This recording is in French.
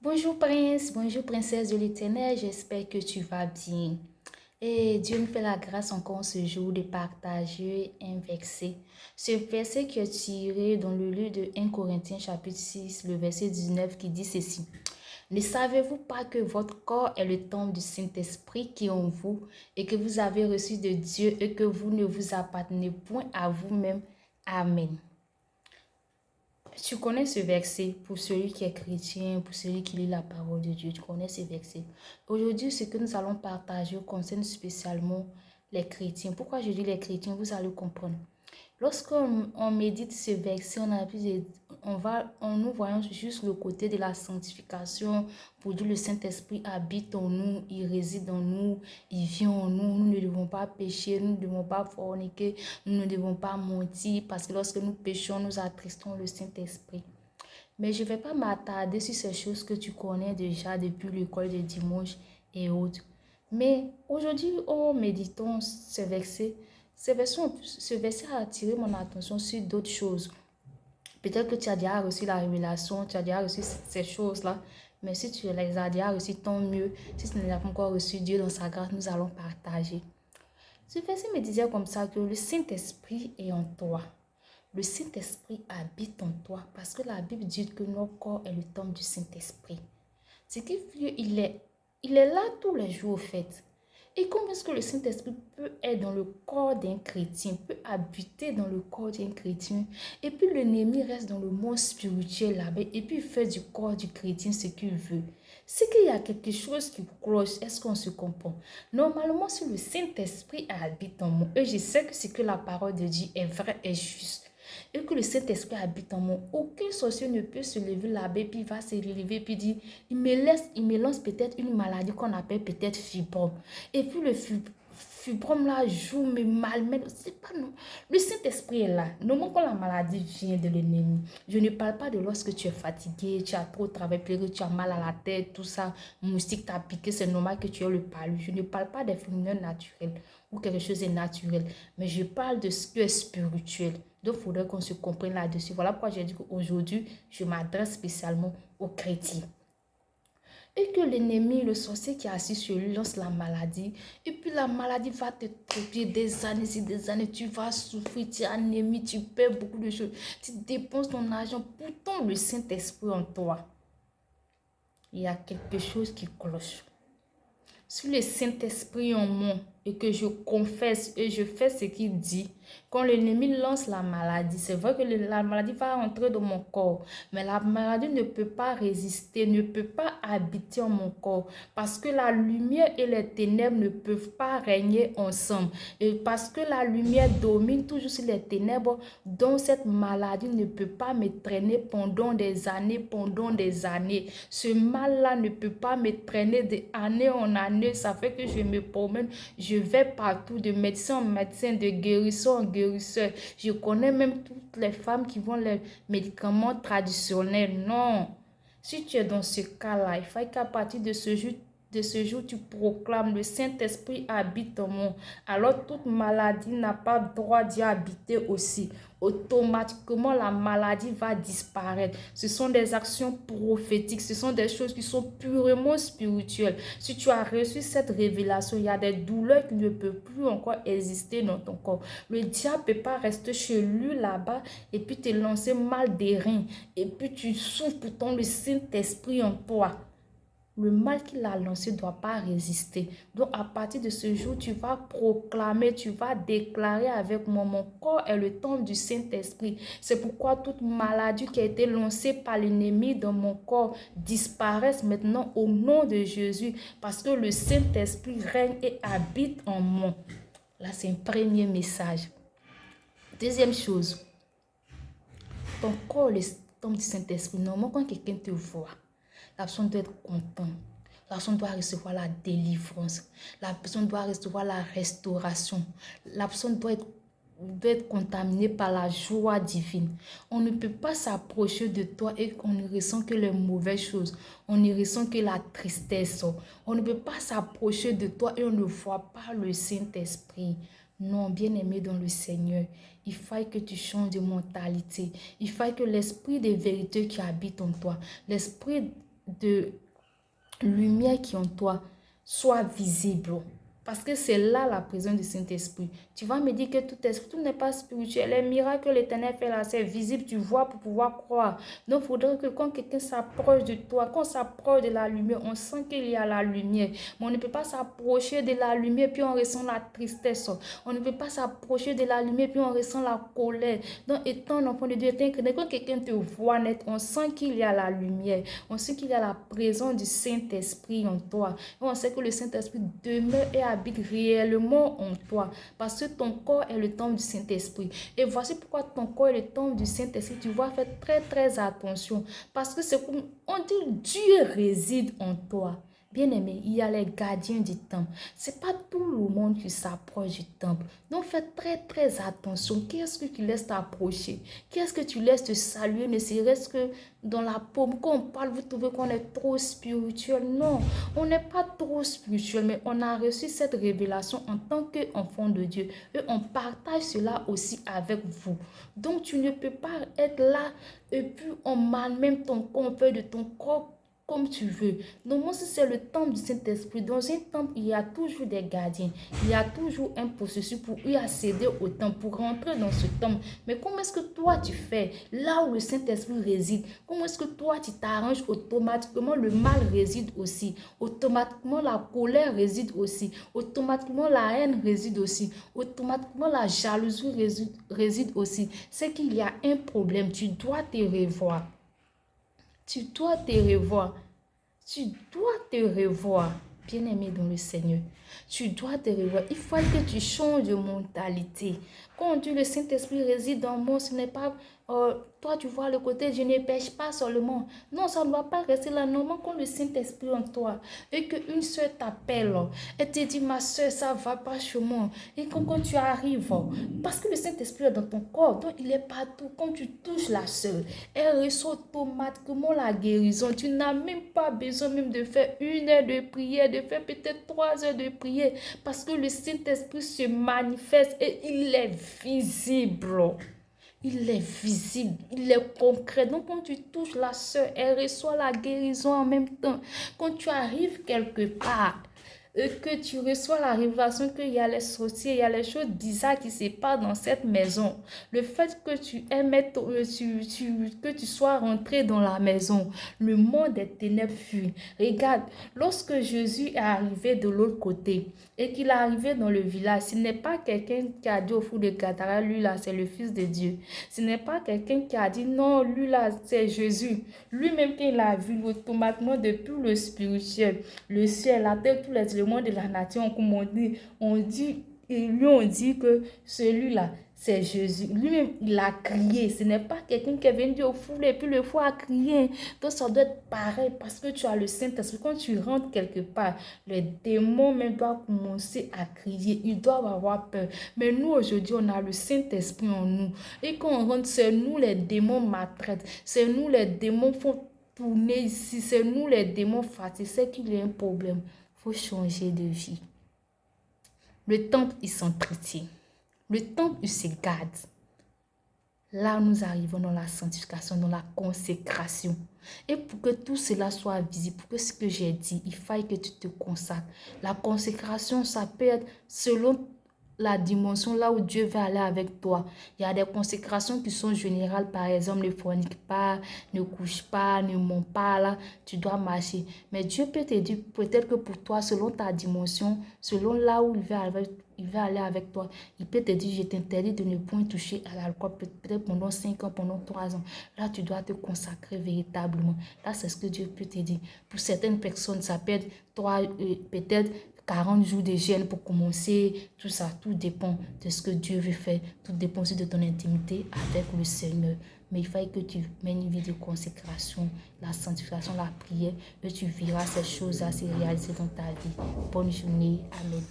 Bonjour prince, bonjour princesse de l'Éternel, j'espère que tu vas bien. Et Dieu nous fait la grâce encore ce jour de partager un verset. Ce verset qui est tiré dans le livre de 1 Corinthiens chapitre 6, le verset 19 qui dit ceci. Ne savez-vous pas que votre corps est le temple du Saint-Esprit qui est en vous et que vous avez reçu de Dieu et que vous ne vous appartenez point à vous-même? Amen. Tu connais ce verset pour celui qui est chrétien, pour celui qui lit la parole de Dieu. Tu connais ce verset. Aujourd'hui, ce que nous allons partager concerne spécialement les chrétiens. Pourquoi je dis les chrétiens? Vous allez comprendre. Lorsqu'on médite ce verset, nous voyons juste le côté de la sanctification. Pour dire le Saint-Esprit habite en nous, il réside en nous, il vit en nous. Nous ne devons pas pécher, nous ne devons pas forniquer, nous ne devons pas mentir parce que lorsque nous péchons, nous attristons le Saint-Esprit. Mais je ne vais pas m'attarder sur ces choses que tu connais déjà depuis l'école de dimanche et autres. Mais aujourd'hui, en méditant ce verset a attiré mon attention sur d'autres choses. Peut-être que tu as déjà reçu la révélation, tu as déjà reçu ces choses-là. Mais si tu les as déjà reçues, tant mieux. Si tu ne l'as pas encore reçu, Dieu dans sa grâce, nous allons partager. Ce verset me disait comme ça que le Saint-Esprit est en toi. Le Saint-Esprit habite en toi parce que la Bible dit que notre corps est le temple du Saint-Esprit. Ce qui fait il est là tous les jours au fait. Et comment est-ce que le Saint-Esprit peut être dans le corps d'un chrétien, peut habiter dans le corps d'un chrétien, et puis l'ennemi reste dans le monde spirituel là-bas, et puis il fait du corps du chrétien ce qu'il veut. C'est qu'il y a quelque chose qui cloche. Est-ce qu'on se comprend? Normalement, si le Saint-Esprit habite en moi, et je sais que ce que la parole de Dieu est vrai et juste, et que le Saint-Esprit habite en moi, aucun sorcier ne peut se lever là-bas, puis il va se lever, puis dire, il me lance peut-être une maladie qu'on appelle peut-être fibrome. Et puis le fibrome là joue, me malmène. C'est pas non. Le Saint-Esprit est là. Non, quand la maladie vient de l'ennemi, je ne parle pas de lorsque tu es fatigué, tu as trop travaillé, tu as mal à la tête, tout ça, moustique t'a piqué, c'est normal que tu aies le palu. Je ne parle pas des phénomènes naturels ou quelque chose est naturel, mais je parle de ce qui est spirituel. Donc, il faudrait qu'on se comprenne là-dessus. Voilà pourquoi j'ai dit qu'aujourd'hui, je m'adresse spécialement aux chrétiens. Et que l'ennemi, le sorcier qui est assis sur lui, lance la maladie. Et puis la maladie va te tropier des années, si des années. Tu vas souffrir, tu es anémie, tu perds beaucoup de choses. Tu dépenses ton argent. Pourtant, le Saint-Esprit en toi, il y a quelque chose qui cloche. Si le Saint-Esprit en moi et que je confesse et je fais ce qu'il dit, quand l'ennemi lance la maladie, c'est vrai que la maladie va entrer dans mon corps, mais la maladie ne peut pas résister, ne peut pas habiter en mon corps, parce que la lumière et les ténèbres ne peuvent pas régner ensemble, et parce que la lumière domine toujours sur les ténèbres, donc cette maladie ne peut pas me traîner pendant des années, Ce mal-là ne peut pas me traîner d'année en année, ça fait que je me promène, je vais partout de médecin en médecin, de guérisseur en guérisseur. Je connais même toutes les femmes qui vont les médicaments traditionnels. Non. Si tu es dans ce cas-là, il faut qu'à partir de ce jour, tu proclames le Saint-Esprit habite en moi. Alors toute maladie n'a pas droit d'y habiter aussi. Automatiquement, la maladie va disparaître. Ce sont des actions prophétiques, ce sont des choses qui sont purement spirituelles. Si tu as reçu cette révélation, il y a des douleurs qui ne peuvent plus encore exister dans ton corps. Le diable ne peut pas rester chez lui là-bas et puis te lancer mal des reins. Et puis tu souffres pourtant le Saint-Esprit en toi. Le mal qu'il a lancé ne doit pas résister. Donc, à partir de ce jour, tu vas proclamer, tu vas déclarer avec moi, mon corps est le temple du Saint-Esprit. C'est pourquoi toute maladie qui a été lancée par l'ennemi dans mon corps disparaisse maintenant au nom de Jésus, parce que le Saint-Esprit règne et habite en moi. Là, c'est un premier message. Deuxième chose, ton corps est le temple du Saint-Esprit. Normalement, quand quelqu'un te voit, la personne doit être contente. La personne doit recevoir la délivrance. La personne doit recevoir la restauration. La personne doit être contaminée par la joie divine. On ne peut pas s'approcher de toi et on ne ressent que les mauvaises choses. On ne ressent que la tristesse. On ne peut pas s'approcher de toi et on ne voit pas le Saint-Esprit. Non, bien-aimé dans le Seigneur, il faut que tu changes de mentalité. Il faut que l'esprit de vérité qui habite en toi, l'esprit de lumière qui est en toi soit visible. Parce que c'est là la présence du Saint-Esprit. Tu vas me dire que tout n'est pas spirituel. Les miracles que l'Éternel fait là, c'est visible, tu vois pour pouvoir croire. Donc, il faudrait que quand quelqu'un s'approche de toi, quand on s'approche de la lumière, on sent qu'il y a la lumière. Mais on ne peut pas s'approcher de la lumière puis on ressent la tristesse. On ne peut pas s'approcher de la lumière puis on ressent la colère. Donc, étant un enfant de Dieu, quand quelqu'un te voit net, on sent qu'il y a la lumière. On sent qu'il y a la présence du Saint-Esprit en toi. Et on sait que le Saint-Esprit demeure et habite réellement en toi. Parce que ton corps est le temple du Saint-Esprit. Et voici pourquoi ton corps est le temple du Saint-Esprit. Tu dois faire très très attention. Parce que c'est comme on dit, Dieu réside en toi. Bien-aimé, il y a les gardiens du temple. Ce n'est pas tout le monde qui s'approche du temple. Donc, fais très, très attention. Qui est-ce que tu laisses t'approcher? Qui est-ce que tu laisses te saluer? Ne serait-ce que dans la paume. Quand on parle, vous trouvez qu'on est trop spirituel. Non, on n'est pas trop spirituel, mais on a reçu cette révélation en tant qu'enfant de Dieu. Et on partage cela aussi avec vous. Donc, tu ne peux pas être là et puis on malmène ton corps, on fait de ton corps comme tu veux. Donc, moi, si c'est le temple du Saint-Esprit, dans un temple, il y a toujours des gardiens. Il y a toujours un processus pour y accéder au temple, pour rentrer dans ce temple. Mais comment est-ce que toi, tu fais là où le Saint-Esprit réside? Comment est-ce que toi, tu t'arranges automatiquement? Le mal réside aussi. Automatiquement, la colère réside aussi. Automatiquement, la haine réside aussi. Automatiquement, la jalousie réside aussi. C'est qu'il y a un problème. Tu dois te revoir. Tu dois te revoir. Tu dois te revoir, bien-aimé dans le Seigneur. Tu dois te revoir. Il faut que tu changes de mentalité. Quand on dit le Saint-Esprit réside dans moi, ce n'est pas... toi, tu vois le côté, je ne pêche pas seulement. Non, ça ne doit pas rester là. Normalement, quand le Saint-Esprit en toi et qu'une soeur t'appelle, elle te dit, ma soeur, ça ne va pas chez moi. Et quand tu arrives, parce que le Saint-Esprit est dans ton corps, donc il est partout. Quand tu touches la soeur, elle reçoit automatiquement la guérison. Tu n'as même pas besoin même de faire 1 heure de prière, de faire peut-être 3 heures de prière, parce que le Saint-Esprit se manifeste et il est visible. Il est visible, il est concret. Donc, quand tu touches la soeur, elle reçoit la guérison en même temps. Quand tu arrives quelque part, que tu reçois la révélation qu'il y a les sorciers, il y a les choses bizarres qui se passent dans cette maison. Le fait que que tu sois rentré dans la maison, le monde des ténèbres fuit. Regarde, lorsque Jésus est arrivé de l'autre côté et qu'il est arrivé dans le village, ce n'est pas quelqu'un qui a dit au fou de Gadara, lui là, c'est le Fils de Dieu. Ce n'est pas quelqu'un qui a dit non, lui là, c'est Jésus. Lui-même, qu'il a vu automatiquement depuis le spirituel, le ciel, la terre, tous les éléments de la nature, comme on dit, et lui on dit que celui-là, c'est Jésus. Lui-même, il a crié. Ce n'est pas quelqu'un qui est venu au fou et puis le fou a crié. Donc, ça doit être pareil parce que tu as le Saint-Esprit. Quand tu rentres quelque part, les démons même doivent commencer à crier. Ils doivent avoir peur. Mais nous, aujourd'hui, on a le Saint-Esprit en nous. Et quand on rentre, c'est nous les démons maltraitent. C'est nous les démons font tourner ici. C'est nous les démons fatigués. C'est qu'il y a un problème. Il faut changer de vie. Le temple, il s'entretient. Le temple, il se garde. Là, nous arrivons dans la sanctification, dans la consécration. Et pour que tout cela soit visible, pour que ce que j'ai dit, il faille que tu te consacres. La consécration, ça peut être selon la dimension là où Dieu va aller avec toi. Il y a des consécrations qui sont générales, par exemple, ne fornique pas, ne couche pas, ne ment pas, là, tu dois marcher. Mais Dieu peut te dire, peut-être que pour toi, selon ta dimension, selon là où il va aller avec toi, il peut te dire, je t'interdis de ne point toucher à l'alcool, peut-être pendant 5 ans, pendant 3 ans. Là, tu dois te consacrer véritablement. Là, c'est ce que Dieu peut te dire. Pour certaines personnes, ça peut être peut-être 40 jours de jeûne pour commencer, tout ça, tout dépend de ce que Dieu veut faire, tout dépend aussi de ton intimité avec le Seigneur. Mais il faut que tu mènes une vie de consécration, la sanctification, la prière, et tu verras ces choses-là se réaliser dans ta vie. Bonne journée. Amen.